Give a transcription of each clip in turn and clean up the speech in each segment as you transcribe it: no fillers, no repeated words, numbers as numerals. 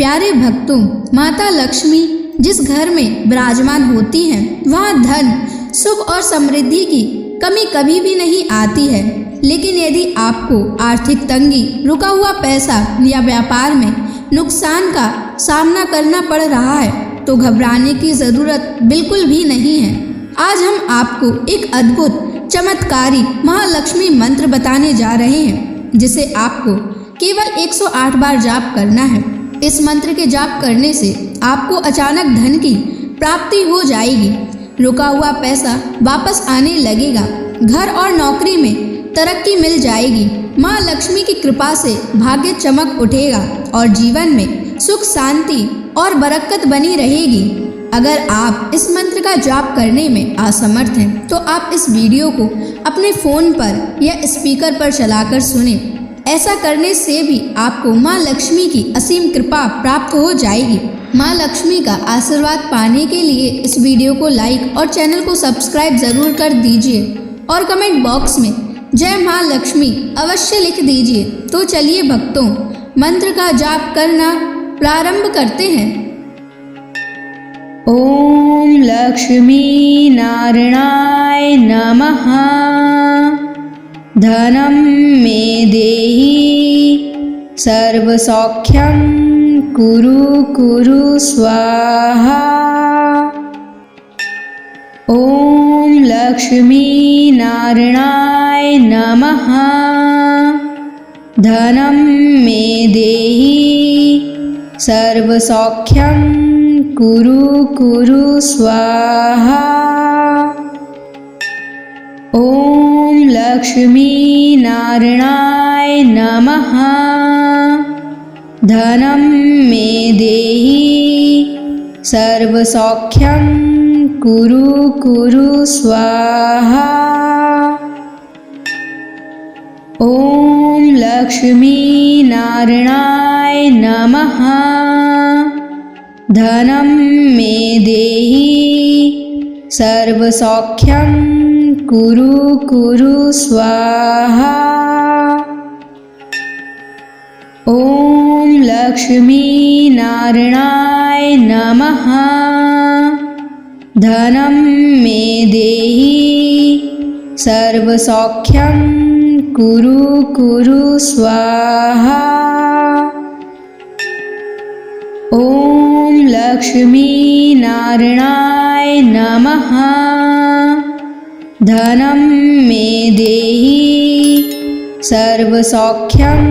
प्यारे भक्तों, माता लक्ष्मी जिस घर में विराजमान होती हैं, वहाँ धन, सुख और समृद्धि की कमी कभी भी नहीं आती है। लेकिन यदि आपको आर्थिक तंगी, रुका हुआ पैसा या व्यापार में नुकसान का सामना करना पड़ रहा है तो घबराने की ज़रूरत बिल्कुल भी नहीं है। आज हम आपको एक अद्भुत चमत्कारी महालक्ष्मी मंत्र बताने जा रहे हैं, जिसे आपको केवल 108 बार जाप करना है। इस मंत्र के जाप करने से आपको अचानक धन की प्राप्ति हो जाएगी, रुका हुआ पैसा वापस आने लगेगा, घर और नौकरी में तरक्की मिल जाएगी, माँ लक्ष्मी की कृपा से भाग्य चमक उठेगा और जीवन में सुख, शांति और बरकत बनी रहेगी। अगर आप इस मंत्र का जाप करने में असमर्थ हैं तो आप इस वीडियो को अपने फ़ोन पर या स्पीकर पर चलाकर सुनें। ऐसा करने से भी आपको माँ लक्ष्मी की असीम कृपा प्राप्त हो जाएगी। माँ लक्ष्मी का आशीर्वाद पाने के लिए इस वीडियो को लाइक और चैनल को सब्सक्राइब ज़रूर कर दीजिए और कमेंट बॉक्स में जय माँ लक्ष्मी अवश्य लिख दीजिए। तो चलिए भक्तों, मंत्र का जाप करना प्रारंभ करते हैं। ओम लक्ष्मी नारायणाय नमः। धनं मे देहि सर्वसौख्यं कुरु कुरु स्वाहा। ओम लक्ष्मी नारायणाय नमः। धनं मे देहि सर्वसौख्यं कुरु कुरु स्वाहा। ओम लक्ष्मी नारायणाय नमः। धनं मे देहि सर्वसौख्यं कुरु कुरु स्वाहा। ओम लक्ष्मी नारायणाय नमः। धनं मे देहि सर्वसौख्यं कुरु कुरु स्वाहा। ओम लक्ष्मी नारायणाय नमः। धनं मे देहि सर्वसौख्यं कुरु कुरु स्वाहा। ओम लक्ष्मी नारायणाय नमः। धनं मे देहि सर्वसौख्यं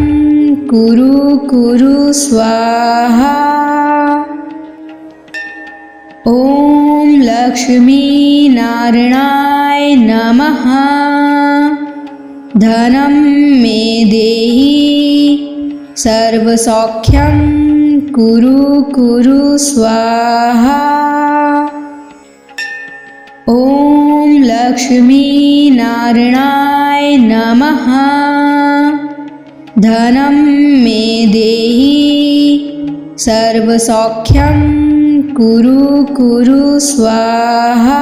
कुरु कुरु स्वाहा। ओम लक्ष्मी नारायणाय नमः। धनं मे देहि सर्वसौख्यं कुरु कुरु स्वाहा। ओम लक्ष्मी नारायणाय नमः। धनं मे देहि सर्वसौख्यं कुरु कुरु स्वाहा।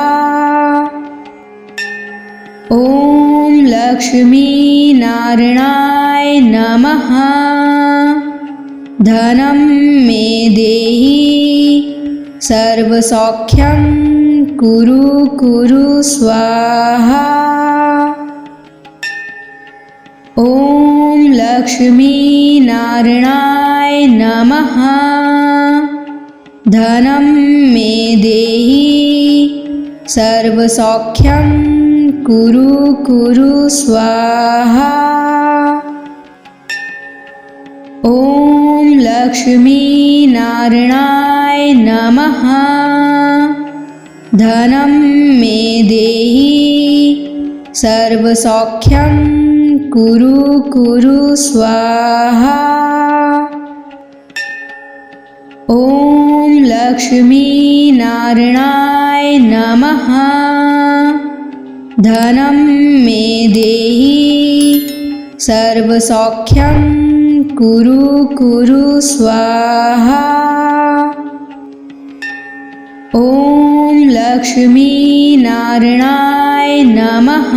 ओम लक्ष्मी नारायणाय नमः। धनं मे देहि सर्वसौख्यं कुरु कुरु स्वाहा। ओम लक्ष्मी नारायणाय नमः। धनं मे देहि सर्वसौख्यं कुरु कुरु स्वाहा। ओम लक्ष्मी नारायणाय नमः। धनं मे देहि सर्वसौख्यं कुरु कुरु स्वाहा। ओम लक्ष्मी नारायणाय नमः। धनं मे देहि सर्वसौख्यं कुरु कुरु स्वाहा। ओम लक्ष्मी नारायणाय नमः।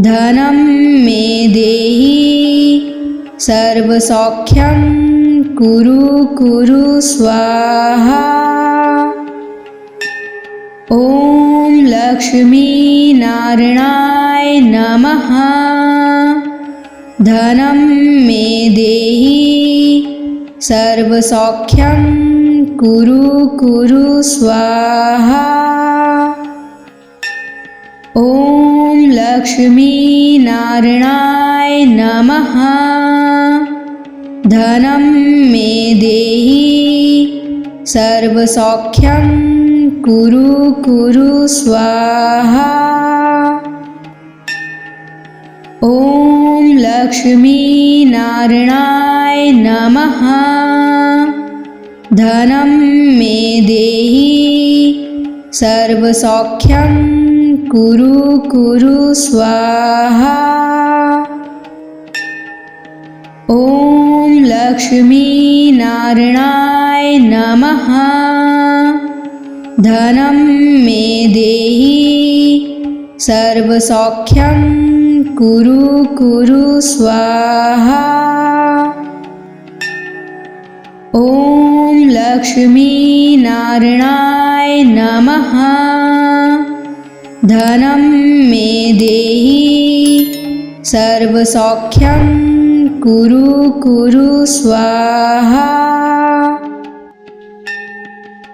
धनं मे देहि सर्वसौख्यं कुरु कुरु स्वाहा। ॐ लक्ष्मी नारायणाय नमः। धनं मे देहि सर्वसौख्यं कुरु कुरु स्वाहा। ॐ लक्ष्मी नारायणाय नमः। धनं मे देहि सर्वसौख्यं कुरु कुरु स्वाहा। ॐ लक्ष्मी नारायणाय नमः। धनं मे देहि सर्वसौख्यं कुरु कुरु स्वाहा। ॐ लक्ष्मी नारायणाय नमः। धनं मे देहि सर्वसौख्यं कुरु कुरु स्वाहा। ॐ लक्ष्मी नारायणाय नमः। धनं मे देहि सर्वसौख्यं कुरु कुरु स्वाहा।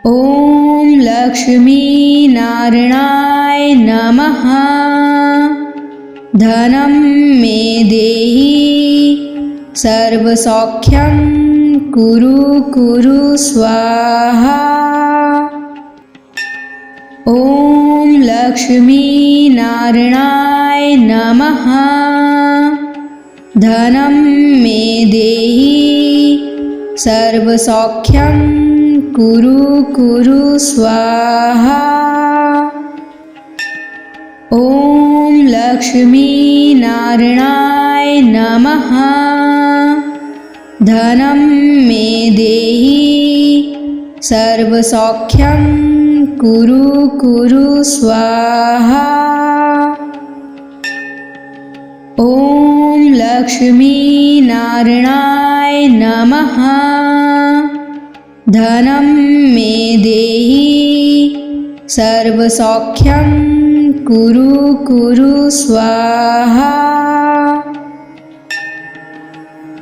ॐ लक्ष्मी नारायणाय नमः। धनं मे देहि सर्वसौख्यं कुरु कुरु स्वाहा। ॐ लक्ष्मी नारायणाय नमः। धनं मे देहि सर्वसौख्यं कुरु कुरु स्वाहा। ॐ लक्ष्मी नारायणाय नमः। धनं मे देहि सर्वसौख्यं कुरु कुरु स्वाहा। ॐ लक्ष्मी नारायणाय नमः। धनं मे देहि सर्वसौख्यं कुरु कुरु स्वाहा।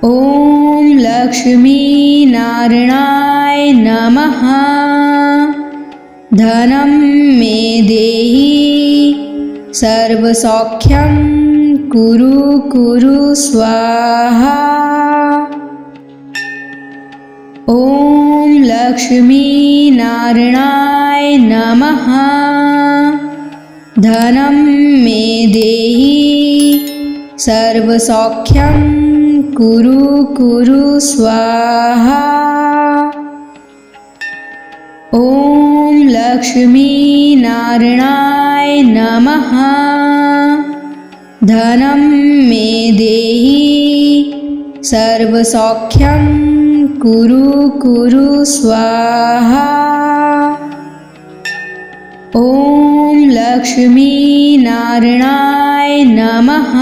ॐ लक्ष्मी नारायणाय नमः। धनं मे देहि सर्वसौख्यं कुरु कुरु स्वाहा। ॐ लक्ष्मी नारायणाय नमः। धनं मे देहि सर्वसौख्यं कुरु कुरु स्वाहा। ॐ लक्ष्मी नारायणाय नमः। धनं मे देहि सर्वसौख्यं कुरु कुरु स्वाहा। ॐ लक्ष्मी नारायणाय नमः।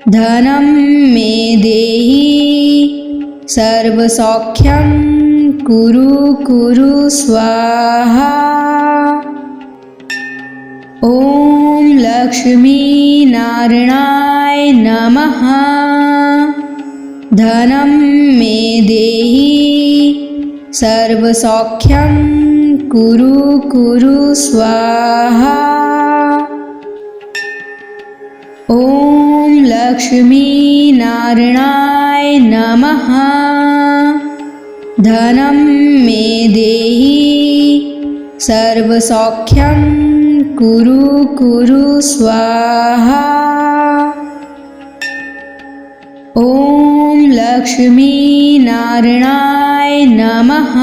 धनं मे देहि सर्वसौख्यं कुरु कुरु स्वाहा। ॐ लक्ष्मी नारायणाय नमः। धनं मे देहि सर्वसौख्यं कुरु कुरु स्वाहा। ॐ लक्ष्मी नारायणाय नमः। धनं मे देहि सर्वसौख्यं कुरु कुरु स्वाहा। ॐ लक्ष्मी नारायणाय नमः।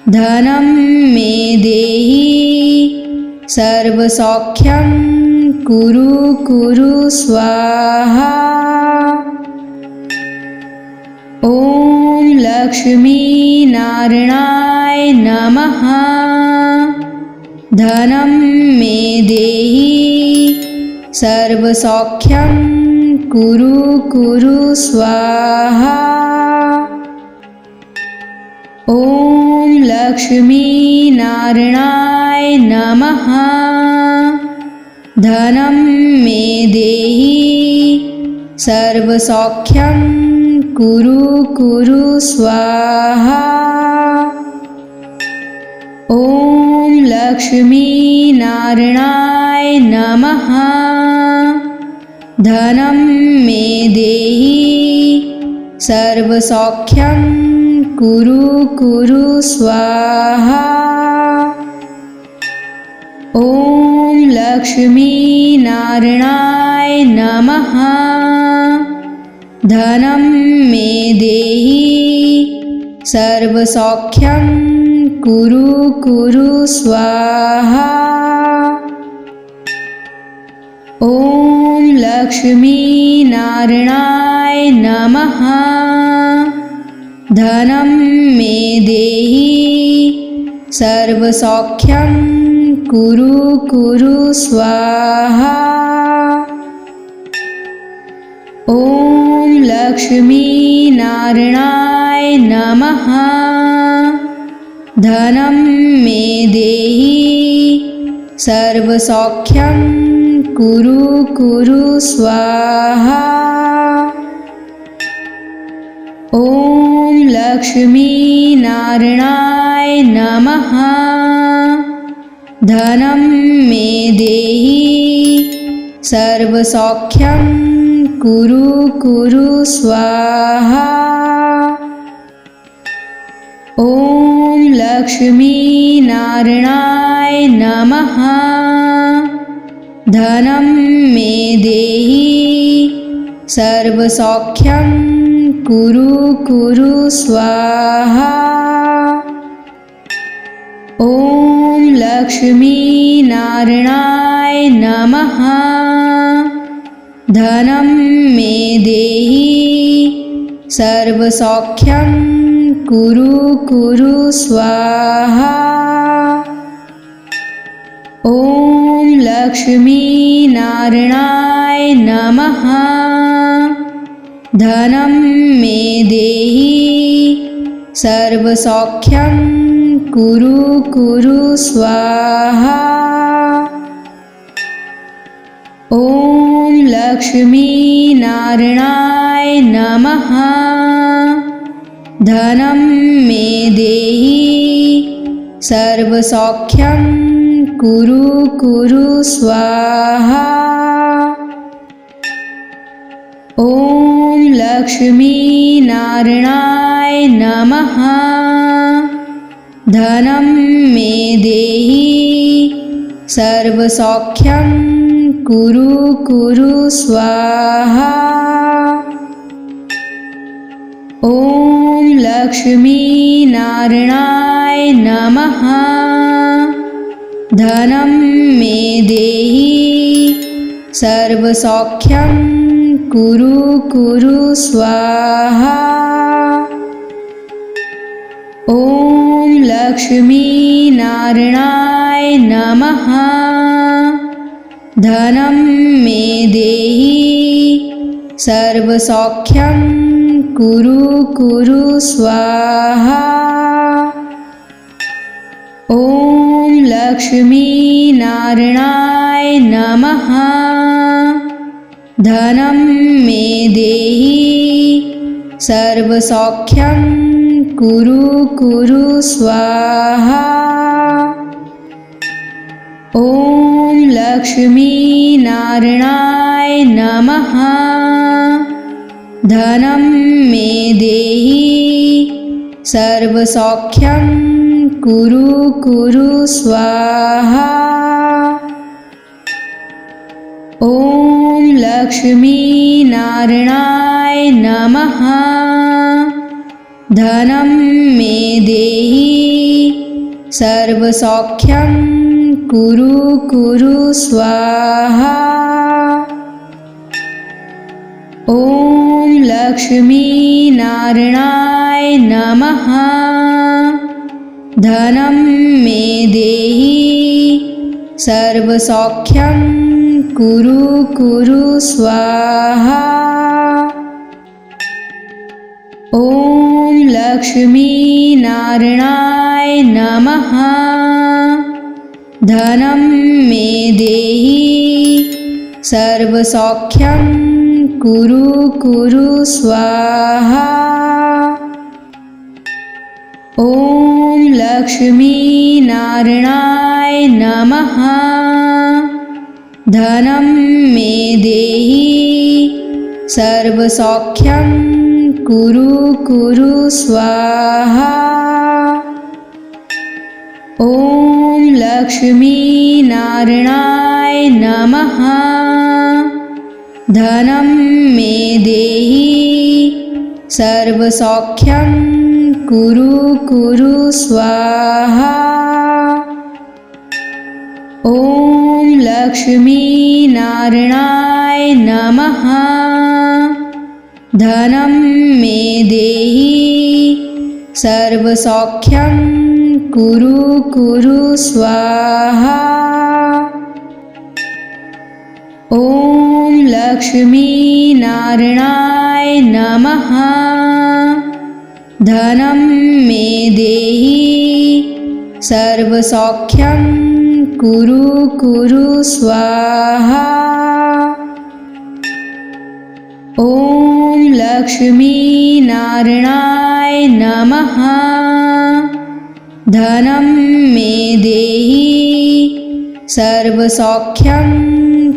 धनं मे देहि सर्वसौख्यं कुरु कुरु स्वाहा। ॐ लक्ष्मी नारायणाय नमः। धनं मे देहि सर्वसौख्यं कुरु कुरु स्वाहा। ॐ लक्ष्मीनारायणाय नमः। धनं मे देहि सर्वसौख्यं कुरु कुरु स्वाहा। ॐ लक्ष्मीनारायणाय नमः। धनं मे देहि सर्वसौख्यं कुरु कुरु स्वाहा। ॐ लक्ष्मीनारायणाय नमः। धनं मे देहि सर्वसौख्यं कुरु कुरु स्वाहा। ॐ लक्ष्मीनारायणाय नमः। धनं मे देहि सर्वसौख्यं कुरु कुरु स्वाहा। ॐ लक्ष्मीनारायणाय नमः। धनं मे देहि सर्वसौख्यं कुरु कुरु स्वाहा। ॐ लक्ष्मीनारायणाय नमः। धनं मे देहि सर्वसौख्यं कुरु कुरु स्वाहा। ॐ लक्ष्मीनारायणाय नमः। धनं मे देहि सर्वसौख्यं कुरु कुरु स्वाहा। ॐ लक्ष्मीनारायणाय नमः। धनं मे देहि सर्वसौख्यं कुरु कुरु स्वाहा। ॐ लक्ष्मीनारायणाय नमः। धनं मे देहि सर्वसौख्यं कुरु कुरु स्वाहा। ॐ लक्ष्मीनारायणाय नमः। धनं मे देहि सर्वसौख्यं कुरु कुरु स्वाहा। ॐ लक्ष्मीनारायणाय नमः। धनं मे देहि सर्वसौख्यं कुरु कुरु स्वाहा। ॐ लक्ष्मीनारायणाय नमः। धनं मे देहि सर्वसौख्यं कुरु कुरु स्वाहा। ॐ लक्ष्मीनारायणाय नमः। धनं मे देहि सर्वसौख्यं कुरु कुरु स्वाहा। ॐ लक्ष्मीनारायणाय नमः। धनं मे देहि सर्वसौख्यं कुरु कुरु स्वाहा। ॐ लक्ष्मीनारायणाय नमः। धनं मे देहि सर्वसौख्यं कुरु कुरु स्वाहा। ॐ लक्ष्मीनारायणाय नमः। धनं मे देहि सर्वसौख्यं कुरु कुरु स्वाहा। ॐ लक्ष्मीनारायणाय नमः। धनं मे देहि सर्वसौख्यं कुरु कुरु स्वाहा। ॐ लक्ष्मी नारायणाय नमः। धनं मे देहि सर्वसौख्यं कुरु कुरु स्वाहा। ॐ लक्ष्मी नारायणाय नमः। धनं मे देहि सर्वसौख्यं कुरु कुरु स्वाहा। ॐ लक्ष्मी नारायणाय नमः। धनं मे देहि सर्वसौख्यं कुरु कुरु स्वाहा। ॐ लक्ष्मी नारायणाय नमः। धनं मे देहि सर्वसौख्यं कुरु कुरु स्वाहा। ॐ लक्ष्मी नारायणाय नमः। धनं मे देहि सर्वसौख्यं कुरु कुरु स्वाहा। ॐ लक्ष्मी नारायणाय नमः। धनं मे देहि सर्वसौख्यं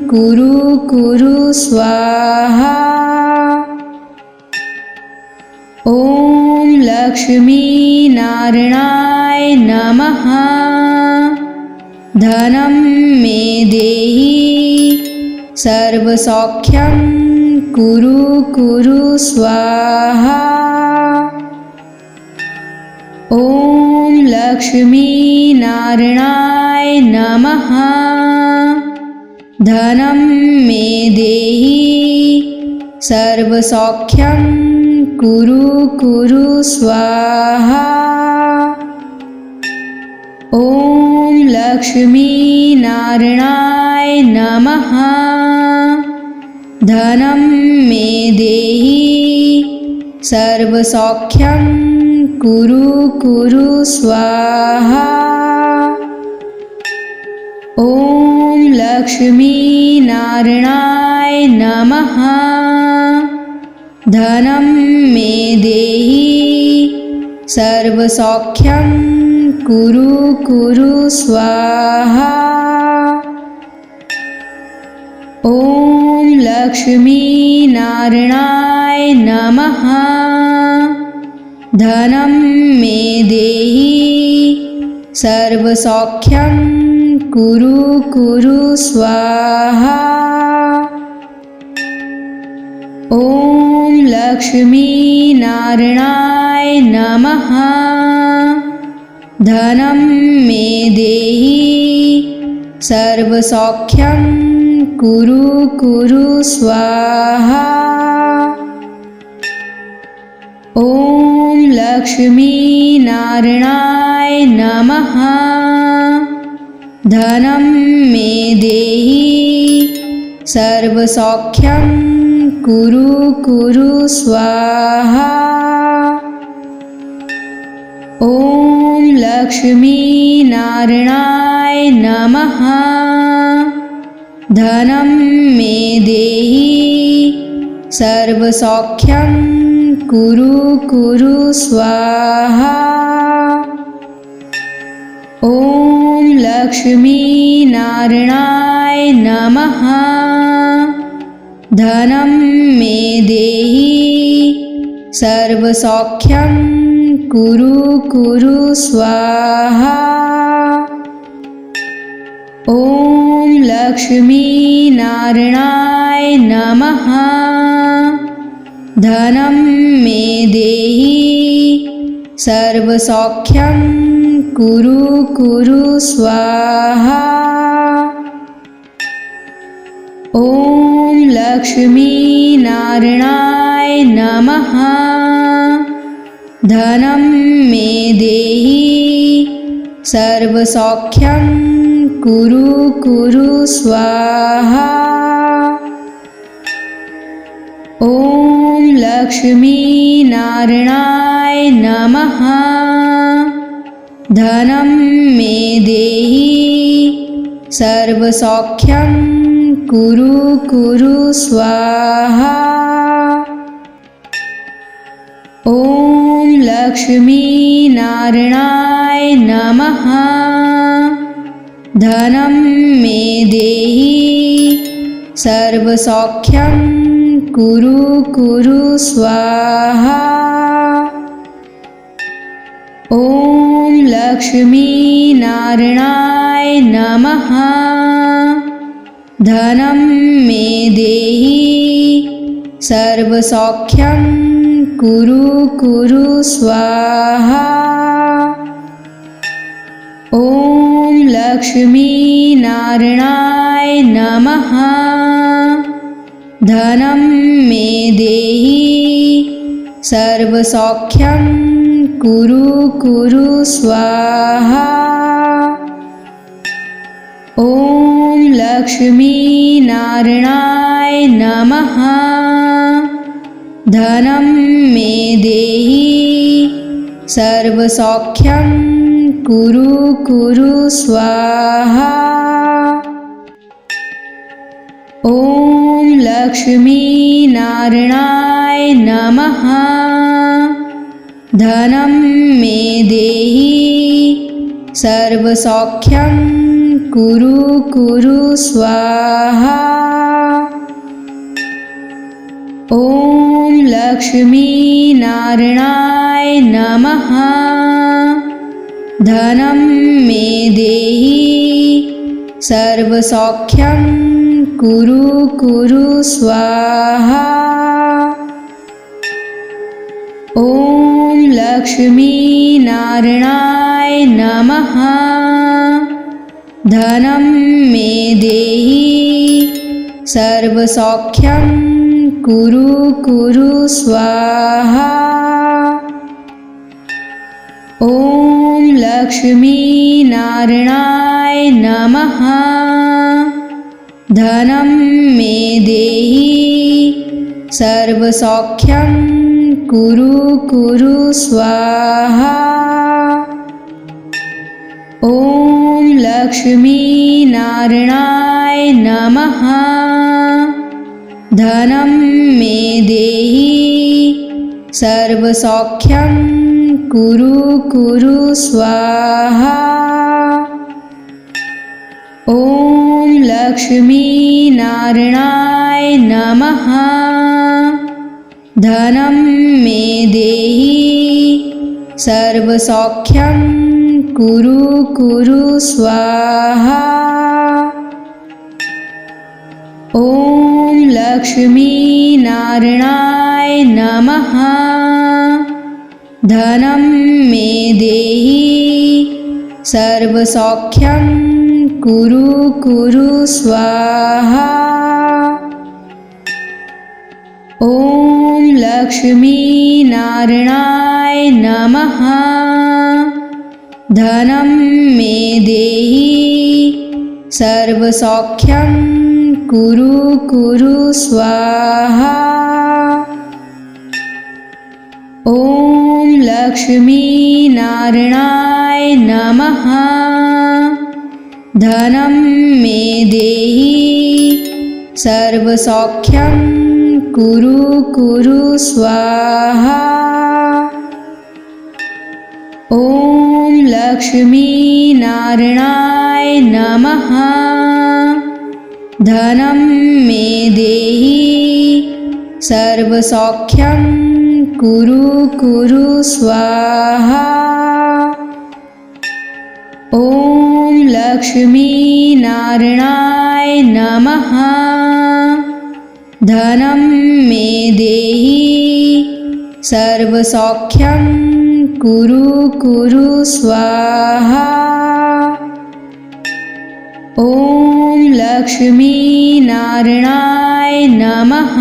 कुरु कुरु स्वाहा। ॐ लक्ष्मी नारायणाय नमः। धनं मे देहि सर्वसौख्यं कुरु कुरु स्वाहा। ॐ लक्ष्मी नारायणाय नमः। धनं मे देहि सर्वसौख्यं कुरु कुरु स्वाहा। ॐ लक्ष्मी नारायणाय नमः। धनं मे देहि सर्वसौख्यं कुरु कुरु स्वाहा। ॐ लक्ष्मी नारायणाय नमः। धनं मे देहि सर्वसौख्यं कुरु कुरु स्वाहा। ॐ लक्ष्मी नारायणाय नमः। धनं मे देहि सर्वसौख्यं कुरु कुरु स्वाहा। ॐ लक्ष्मी नारायणाय नमः। धनं मे देहि सर्वसौख्यं कुरु कुरु स्वाहा। ॐ लक्ष्मी नारायणाय नमः। धनं मे देहि सर्वसौख्यं कुरु कुरु स्वाहा। ॐ लक्ष्मी नारायणाय नमः। धनं मे देहि सर्वसौख्यं कुरु कुरु स्वाहा। ॐ लक्ष्मी नारायणाय नमः। धनं मे देहि सर्वसौख्यं कुरु कुरु स्वाहा। ॐ लक्ष्मी नारायणाय नमः। धनं मे देहि सर्वसौख्यं कुरु कुरु स्वाहा। ॐ लक्ष्मी नारायणाय नमः। धनं मे देहि सर्वसौख्यं कुरु कुरु स्वाहा। लक्ष्मीनारायणाय नमः। धनं मे देहि सर्वसौख्यं कुरु कुरु स्वाहा। ॐ लक्ष्मीनारायणाय नमः। धनं मे देहि सर्वसौख्यं कुरु कुरु स्वाहा। ॐ लक्ष्मीनारायणाय नमः। धनं मे देहि सर्वसौख्यं कुरु कुरु स्वाहा। ॐ लक्ष्मीनारायणाय नमः। धनं मे देहि सर्वसौख्यं कुरु कुरु स्वाहा। ॐ लक्ष्मीनारायणाय नमः। धनं मे देहि सर्वसौख्यं कुरु कुरु स्वाहा। ॐ लक्ष्मीनारायणाय नमः। धनं मे देहि सर्वसौख्यं कुरु कुरु स्वाहा। ॐ लक्ष्मीनारायणाय नमः। धनं मे देहि सर्वसौख्यं कुरु कुरु स्वाहा। ॐ लक्ष्मीनारायणाय नमः। धनं मे देहि सर्वसौख्यं कुरु कुरु स्वाहा। ॐ लक्ष्मीनारायणाय नमः। धनं मे देहि सर्वसौख्यं कुरु कुरु स्वाहा। ॐ लक्ष्मीनारायणाय नमः। धनं मे देहि सर्वसौख्यं कुरु कुरु स्वाहा। ॐ लक्ष्मीनारायणाय नमः। धनं मे देहि सर्वसौख्यं कुरु कुरु स्वाहा। ॐ लक्ष्मीनारायणाय नमः। धनं मे देहि सर्वसौख्यं कुरु कुरु स्वाहा। ॐ लक्ष्मीनारायणाय नमः। धनं मे देहि सर्वसौख्यं कुरु कुरु स्वाहा। ॐ लक्ष्मीनारायणाय नमः। धनं मे देहि सर्वसौख्यं कुरु कुरु स्वाहा। ॐ लक्ष्मीनारायणाय नमः। धनं मे देहि सर्वसौख्यं कुरु कुरु स्वाहा। ॐ लक्ष्मीनारायणाय नमः। धनं मे देहि सर्वसौख्यं कुरु कुरु स्वाहा। ॐ लक्ष्मीनारायणाय नमः।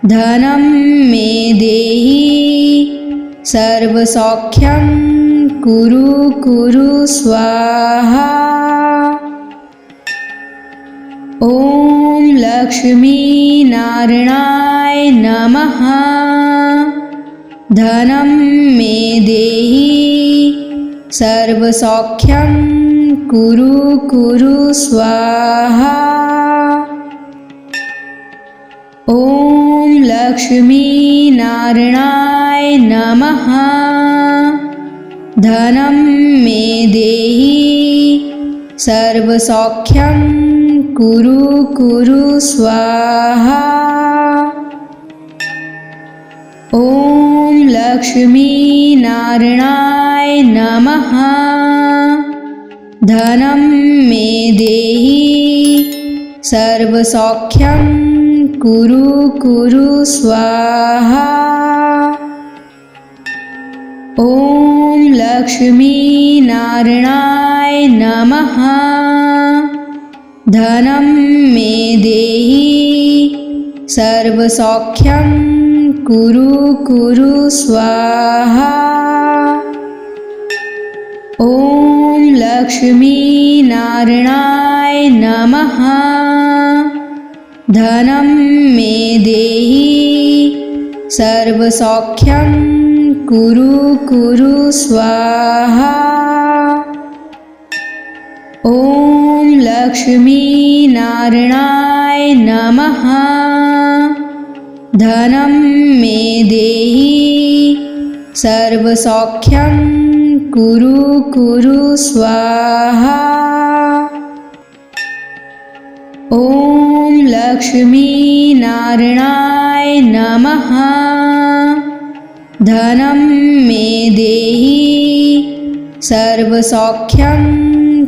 धनं मे देहि सर्वसौख्यं कुरु कुरु स्वाहा। ॐ लक्ष्मीनारायणाय नमः। धनं मे देहि सर्वसौख्यं कुरु कुरु स्वाहा। ॐ लक्ष्मीनारायणाय नमः। धनं मे देहि सर्वसौख्यं कुरु कुरु स्वाहा। ॐ लक्ष्मीनारायणाय नमः। धनं मे देहि सर्वसौख्यं कुरु कुरु स्वाहा। ॐ लक्ष्मीनारायणाय नमः। धनं मे देहि सर्वसौख्यं कुरु कुरु स्वाहा। ॐ लक्ष्मीनारायणाय नमः। धनं मे देहि सर्वसौख्यं कुरु कुरु स्वाहा। ॐ लक्ष्मीनारायणाय नमः। धनं मे देहि सर्वसौख्यं कुरु कुरु स्वाहा। ॐ लक्ष्मीनारायणाय नमः। धनं मे देहि सर्वसौख्यं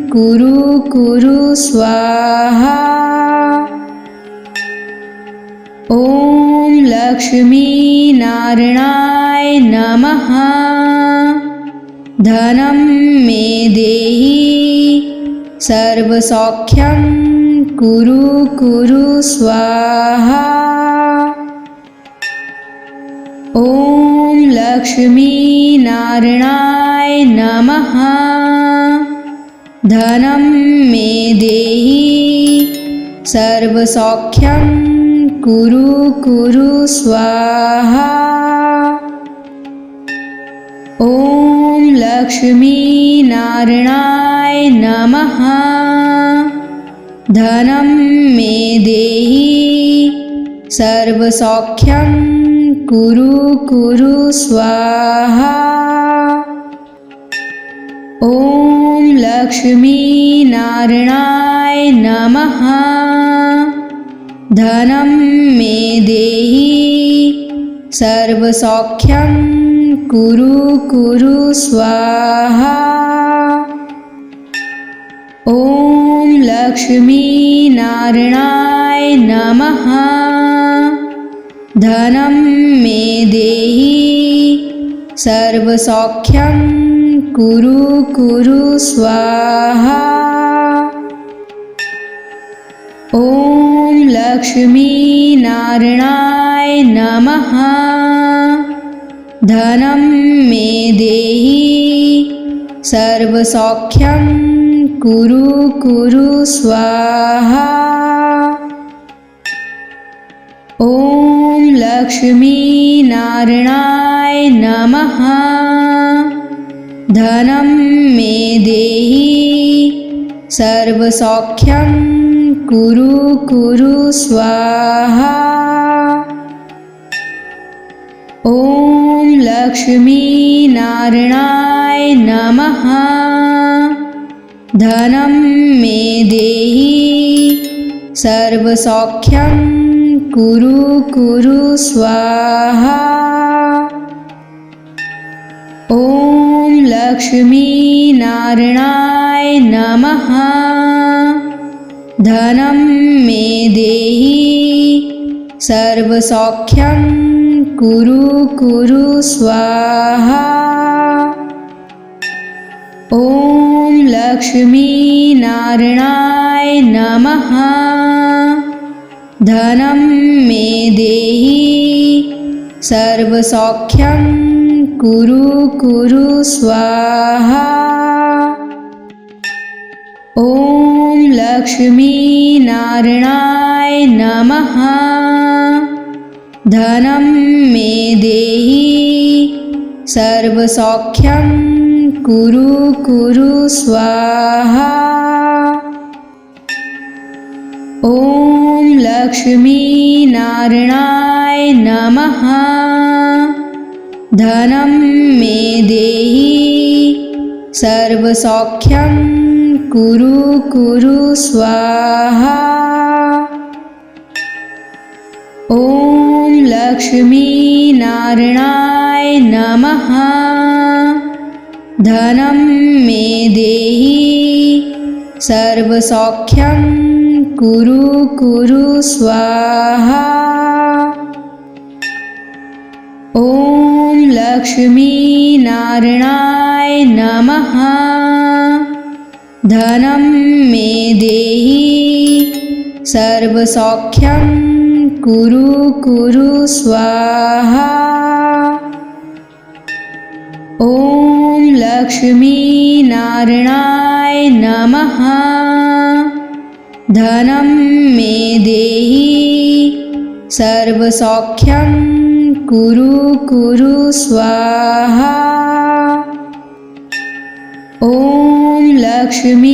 कुरु कुरु स्वाहा। ॐ लक्ष्मीनारायणाय नमः। धनं मे देहि सर्वसौख्यं कुरु कुरु स्वाहा। ॐ लक्ष्मीनारायणाय नमः। धनं मे देहि सर्वसौख्यं कुरु कुरु स्वाहा। ॐ लक्ष्मीनारायणाय नमः। धनं मे देहि सर्वसौख्यं कुरु कुरु स्वाहा। ॐ लक्ष्मीनारायणाय नमः। धनं मे देहि सर्वसौख्यं कुरु कुरु स्वाहा। ॐ लक्ष्मीनारायणाय नमः। धनं मे देहि सर्वसौख्यं कुरु कुरु स्वाहा। ॐ लक्ष्मीनारायणाय नमः। धनं मे देहि सर्वसौख्यं कुरु कुरु स्वाहा। ॐ लक्ष्मीनारायणाय नमः। धनं मे देहि सर्वसौख्यं कुरु कुरु स्वाहा। ॐ लक्ष्मीनारायणाय नमः। धनं मे देहि सर्वसौख्यं कुरु कुरु स्वाहा। ॐ लक्ष्मीनारायणाय नमः। धनं मे देहि सर्वसौख्यं कुरु कुरु स्वाहा। ॐ लक्ष्मीनारायणाय नमः। धनं मे देहि सर्वसौख्यं कुरु कुरु स्वाहा। ॐ लक्ष्मीनारायणाय नमः। धनं मे देहि सर्वसौख्यं कुरु कुरु स्वाहा। ॐ लक्ष्मीनारायणाय नमः। धनं मे देहि सर्वसौख्यं कुरु कुरु स्वाहा। ॐ लक्ष्मीनारायणाय नमः। धनं मे देहि सर्वसौख्यं कुरु कुरु स्वाहा। ॐ लक्ष्मीनारायणाय नमः। धनं मे देहि सर्वसौख्यं कुरु कुरु स्वाहा। ॐ लक्ष्मीनारायणाय नमः। धनं मे देहि सर्वसौख्यं कुरु कुरु स्वाहा। ॐ लक्ष्मीनारायणाय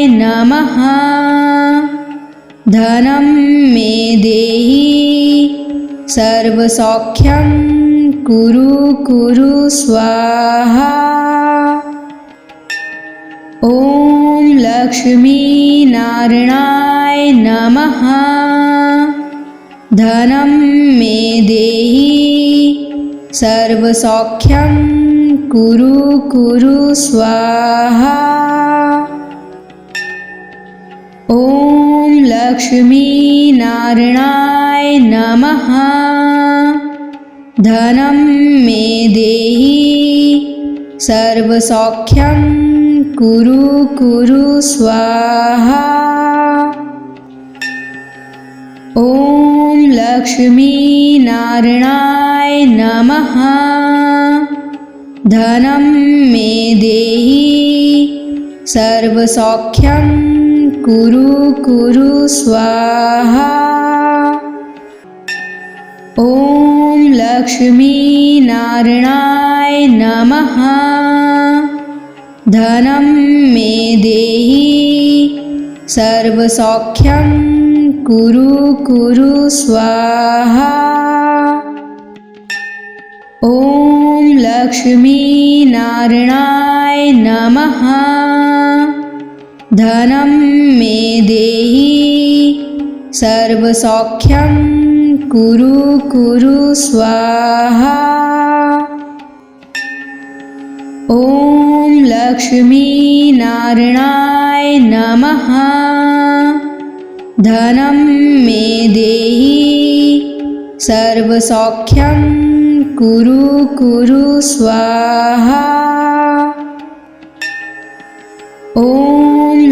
नमः। धनं मे देहि सर्वसौख्यं कुरु कुरु स्वाहा। ॐ लक्ष्मीनारायणाय नमः। धनं मे देहि सर्वसौख्यं कुरु कुरु स्वाहा। ॐ लक्ष्मीनारायणाय नमः। धनं मे देहि सर्वसौख्यं कुरु कुरु स्वाहा। ॐ लक्ष्मीनारायणाय नमः। धनं मे देहि सर्वसौख्यं कुरु कुरु स्वाहा। ॐ लक्ष्मीनारायणाय नमः। धनं मे देहि सर्वसौख्यं कुरु कुरु स्वाहा। ॐ लक्ष्मीनारायणाय नमः। धनं मे देहि सर्वसौख्यं कुरु कुरु स्वाहा। ॐ लक्ष्मीनारायणाय नमः। धनं मे देहि सर्वसौख्यं कुरु कुरु स्वाहा। ॐ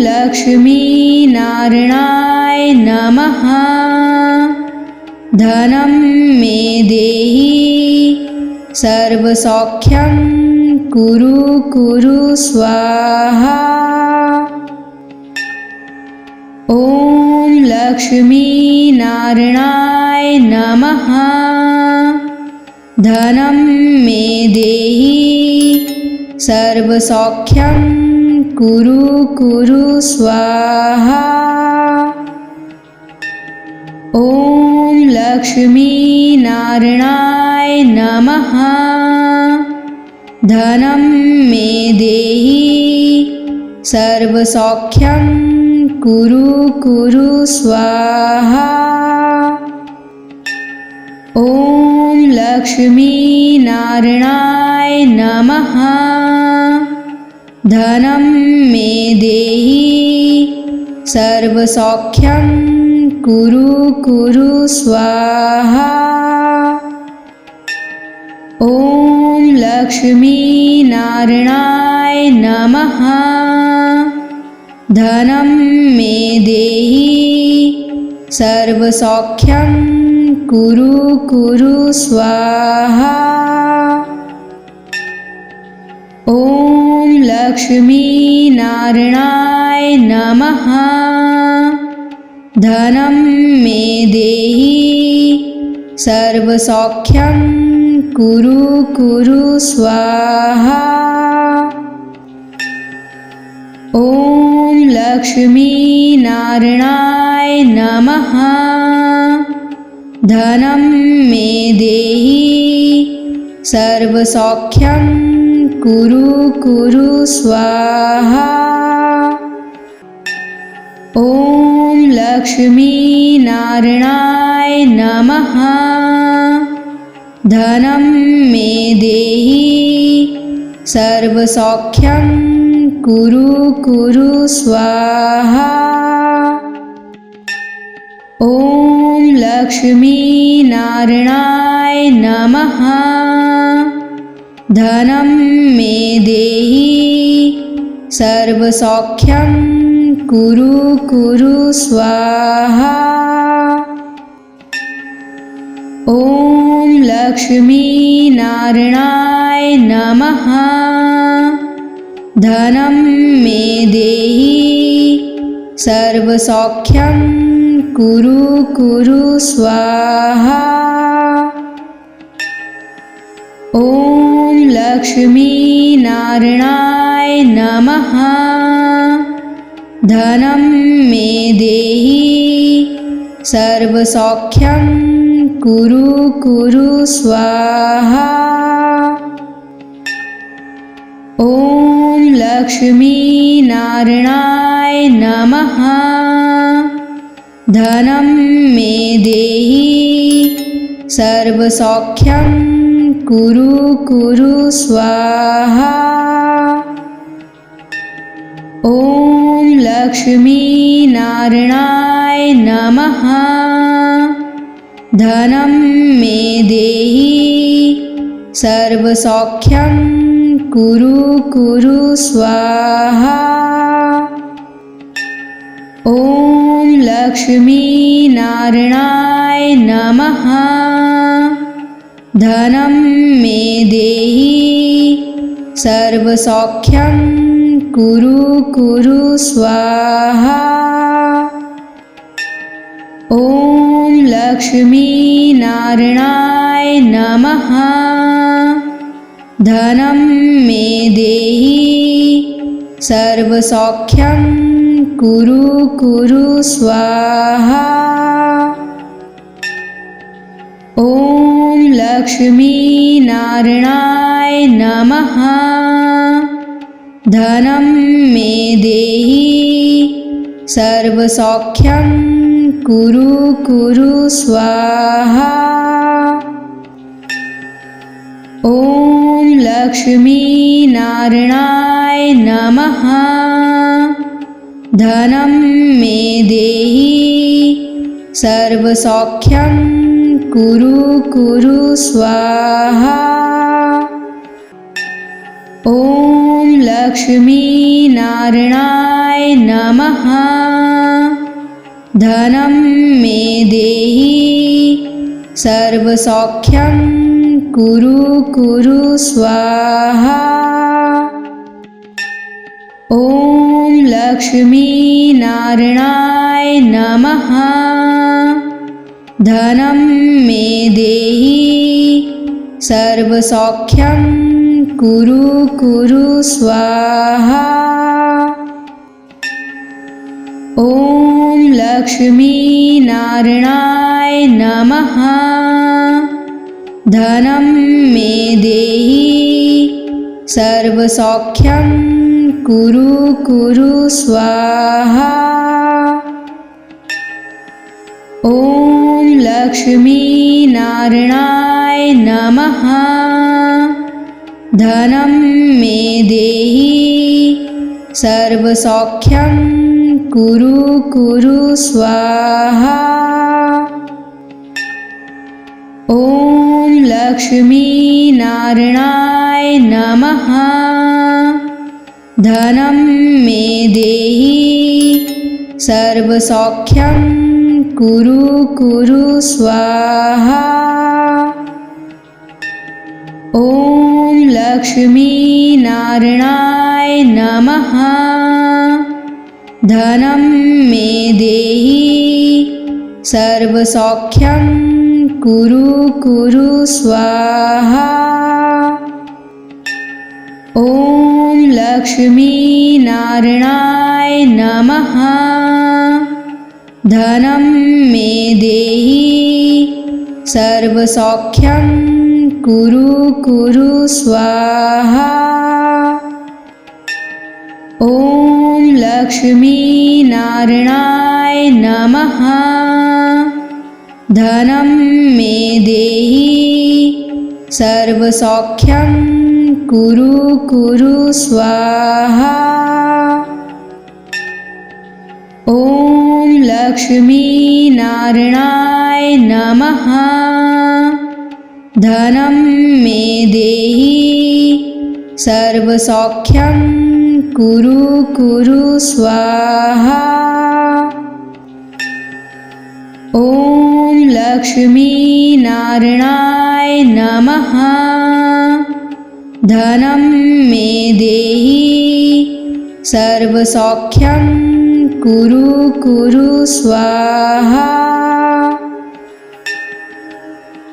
लक्ष्मीनारायणाय नमः। धनं मे देहि सर्वसौख्यं कुरु कुरु स्वाहा। ॐ लक्ष्मीनारायणाय नमः। धनं मे देहि सर्वसौख्यं कुरु कुरु स्वाहा। ॐ लक्ष्मीनारायणाय नमः। धनं मे देहि सर्वसौख्यं कुरु कुरु स्वाहा। ॐ लक्ष्मीनारायणाय नमः। धनं मे देहि सर्वसौख्यं कुरु कुरु स्वाहा। ॐ लक्ष्मीनारायणाय नमः। धनं मे देहि सर्वसौख्यं कुरु कुरु स्वाहा। ॐ लक्ष्मीनारायणाय नमः। धनं मे देहि सर्वसौख्यं कुरु कुरु स्वाहा। ॐ लक्ष्मीनारायणाय नमः। धनं मे देहि सर्वसौख्यं कुरु कुरु स्वाहा। ॐ लक्ष्मीनारायणाय नमः। धनं मे देहि सर्वसौख्यं कुरु कुरु स्वाहा। ॐ लक्ष्मीनारायणाय नमः। धनं मे देहि सर्वसौख्यं कुरु कुरु स्वाहा। ॐ लक्ष्मीनारायणाय नमः। धनं मे देहि सर्वसौख्यं कुरु कुरु स्वाहा। ॐ लक्ष्मीनारायणाय नमः। धनं मे देहि सर्वसौख्यं कुरु कुरु स्वाहा। ॐ लक्ष्मीनारायणाय नमः। धनं मे देहि सर्वसौख्यं कुरु कुरु स्वाहा। ॐ लक्ष्मीनारायणाय नमः। धनं मे देहि सर्वसौख्यं कुरु कुरु स्वाहा। ॐ लक्ष्मीनारायणाय नमः। धनं मे देहि सर्वसौख्यं कुरु कुरु स्वाहा। ॐ लक्ष्मीनारायणाय नमः। धनं मे देहि सर्वसौख्यं कुरु कुरु स्वाहा। ॐ लक्ष्मीनारायणाय नमः। धनं मे देहि सर्वसौख्यं कुरु कुरु स्वाहा। ॐ लक्ष्मीनारायणाय नमः। धनं मे देहि सर्वसौख्यं कुरु कुरु स्वाहा। ॐ लक्ष्मीनारायणाय नमः। धनं मे देहि सर्वसौख्यं कुरु कुरु स्वाहा। ॐ लक्ष्मीनारायणाय नमः। धनं मे देहि सर्वसौख्यं कुरु कुरु स्वाहा। ॐ लक्ष्मीनारायणाय नमः। धनं मे देहि सर्वसौख्यं कुरु कुरु स्वाहा। ॐ लक्ष्मीनारायणाय नमः। धनं मे देहि सर्वसौख्यं कुरु कुरु स्वाहा। ॐ लक्ष्मीनारायणाय नमः। धनं मे देहि सर्वसौख्यं कुरु कुरु स्वाहा। ॐ लक्ष्मीनारायणाय नमः। धनं मे देहि सर्वसौख्यं कुरु कुरु स्वाहा। ॐ लक्ष्मीनारायणाय नमः। धनं मे देहि सर्वसौख्यं कुरु कुरु स्वाहा। ॐ लक्ष्मीनारायणाय नमः। धनं मे देहि सर्वसौख्यं कुरु कुरु स्वाहा। ॐ लक्ष्मीनारायणाय नमः। धनं मे देहि सर्वसौख्यं कुरु कुरु स्वाहा। ॐ लक्ष्मीनारायणाय नमः। धनं मे देहि सर्वसौख्यं कुरु कुरु स्वाहा।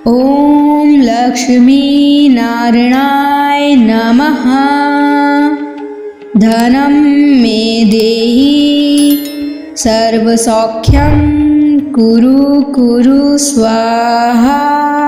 ॐ लक्ष्मीनारायणाय नमः। धनं मे देहि सर्वसौख्यं कुरु कुरु स्वाहा।